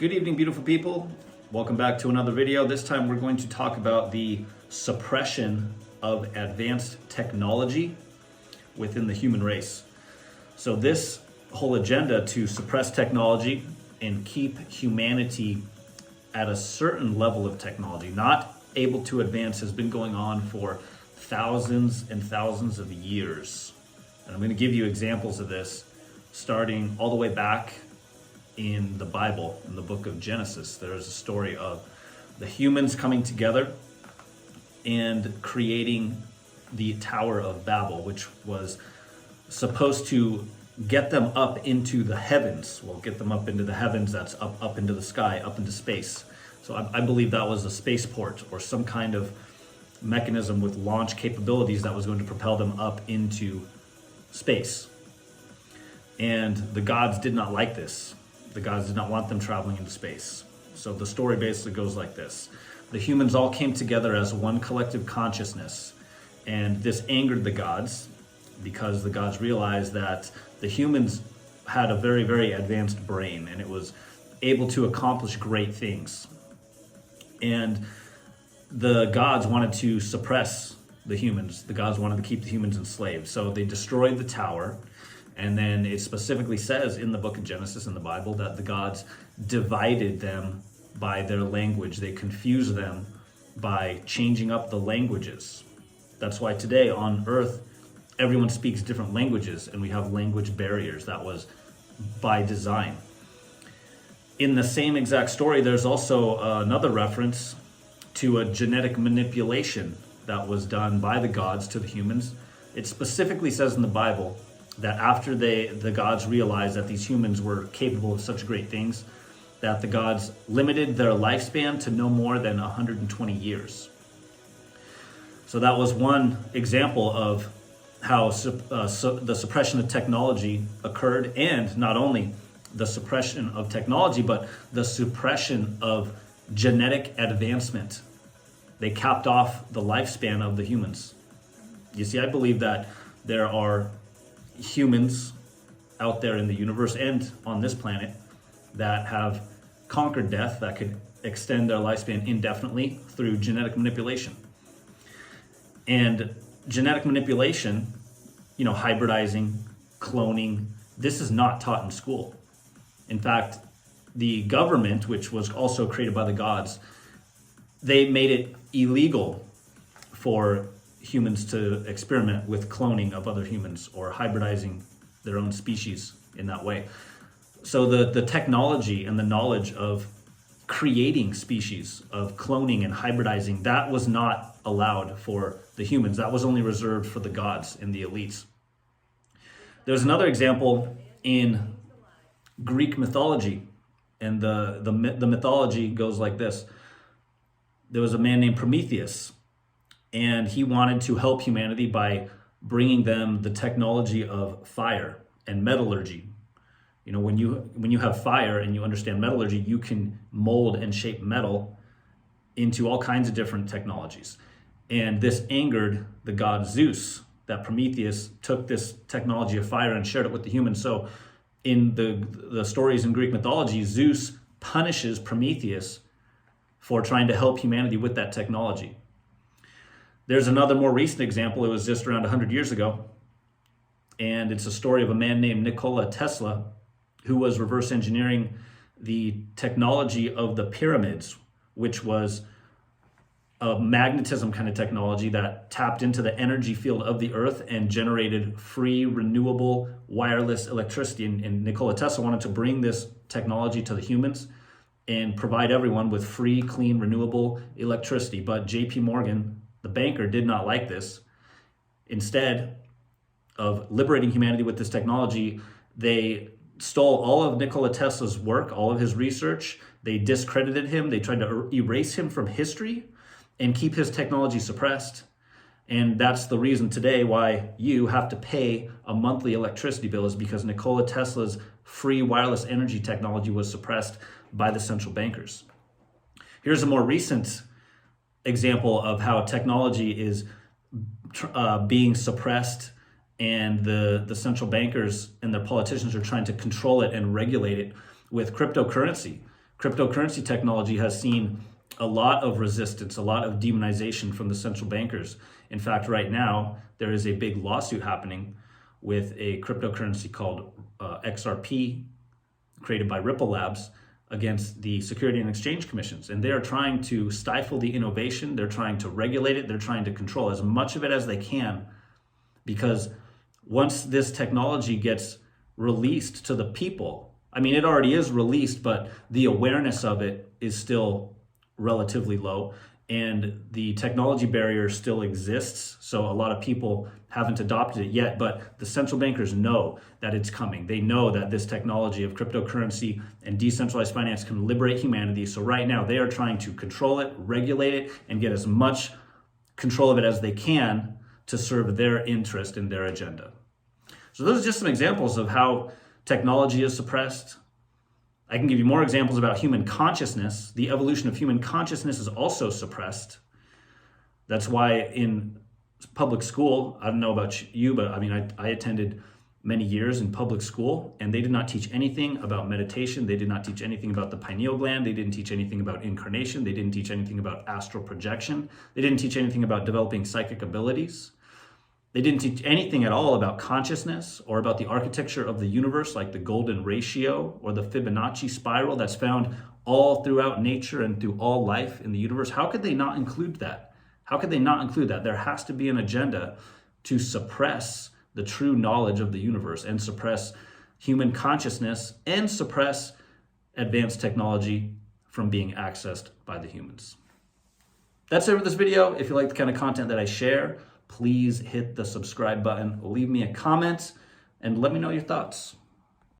Good evening, beautiful people. Welcome back to another video. This time we're going to talk about the suppression of advanced technology within the human race. So this whole agenda to suppress technology and keep humanity at a certain level of technology, not able to advance, has been going on for thousands and thousands of years. And I'm going to give you examples of this starting all the way back in the Bible, in the book of Genesis. There's a story of the humans coming together and creating the Tower of Babel, which was supposed to get them up into the heavens. Well, get them up into the heavens, that's up into the sky, up into space. So I believe that was a spaceport or some kind of mechanism with launch capabilities that was going to propel them up into space. And the gods did not like this. The gods did not want them traveling into space. So the story basically goes like this. The humans all came together as one collective consciousness, and this angered the gods because the gods realized that the humans had a very, very advanced brain and it was able to accomplish great things. And the gods wanted to suppress the humans. The gods wanted to keep the humans enslaved. So they destroyed the tower. And then it specifically says in the book of Genesis in the Bible that the gods divided them by their language. They confused them by changing up the languages. That's why today on earth, everyone speaks different languages and we have language barriers. That was by design. In the same exact story, there's also another reference to a genetic manipulation that was done by the gods to the humans. It specifically says in the Bible that after the gods realized that these humans were capable of such great things, that the gods limited their lifespan to no more than 120 years. So that was one example of how the suppression of technology occurred, and not only the suppression of technology, but the suppression of genetic advancement. They capped off the lifespan of the humans. You see, I believe that there are humans out there in the universe and on this planet that have conquered death, that could extend their lifespan indefinitely through genetic manipulation. And genetic manipulation, hybridizing, cloning, this is not taught in school. In fact, the government, which was also created by the gods, they made it illegal for humans to experiment with cloning of other humans or hybridizing their own species in that way. So the technology and the knowledge of creating species, of cloning and hybridizing, that was not allowed for the humans. That was only reserved for the gods and the elites. There's another example in Greek mythology, and the mythology goes like this. There was a man named Prometheus, and he wanted to help humanity by bringing them the technology of fire and metallurgy. When you have fire and you understand metallurgy, you can mold and shape metal into all kinds of different technologies. And this angered the god Zeus, that Prometheus took this technology of fire and shared it with the humans. So in the stories in Greek mythology, Zeus punishes Prometheus for trying to help humanity with that technology. There's another more recent example. It was just around 100 years ago. And it's a story of a man named Nikola Tesla who was reverse engineering the technology of the pyramids, which was a magnetism kind of technology that tapped into the energy field of the earth and generated free, renewable, wireless electricity. And Nikola Tesla wanted to bring this technology to the humans and provide everyone with free, clean, renewable electricity. But JP Morgan, the banker, did not like this. Instead of liberating humanity with this technology, they stole all of Nikola Tesla's work, all of his research. They discredited him. They tried to erase him from history and keep his technology suppressed. And that's the reason today why you have to pay a monthly electricity bill, is because Nikola Tesla's free wireless energy technology was suppressed by the central bankers. Here's a more recent example of how technology is being suppressed, and the central bankers and their politicians are trying to control it and regulate it with cryptocurrency. Cryptocurrency technology has seen a lot of resistance, a lot of demonization from the central bankers. In fact, right now, there is a big lawsuit happening with a cryptocurrency called XRP, created by Ripple Labs, against the Security and Exchange Commissions. And they are trying to stifle the innovation. They're trying to regulate it. They're trying to control as much of it as they can, because once this technology gets released to the people, I mean, it already is released, but the awareness of it is still relatively low, and the technology barrier still exists. So a lot of people haven't adopted it yet, but the central bankers know that it's coming. They know that this technology of cryptocurrency and decentralized finance can liberate humanity. So right now they are trying to control it, regulate it, and get as much control of it as they can to serve their interest and their agenda. So those are just some examples of how technology is suppressed. I can give you more examples about human consciousness. The evolution of human consciousness is also suppressed. That's why in public school, I don't know about you, but I mean, I attended many years in public school, and they did not teach anything about meditation. They did not teach anything about the pineal gland. They didn't teach anything about incarnation. They didn't teach anything about astral projection. They didn't teach anything about developing psychic abilities. They didn't teach anything at all about consciousness or about the architecture of the universe, like the golden ratio or the Fibonacci spiral that's found all throughout nature and through all life in the universe. How could they not include that? How could they not include that? There has to be an agenda to suppress the true knowledge of the universe and suppress human consciousness and suppress advanced technology from being accessed by the humans. That's it for this video. If you like the kind of content that I share, please hit the subscribe button, leave me a comment, and let me know your thoughts.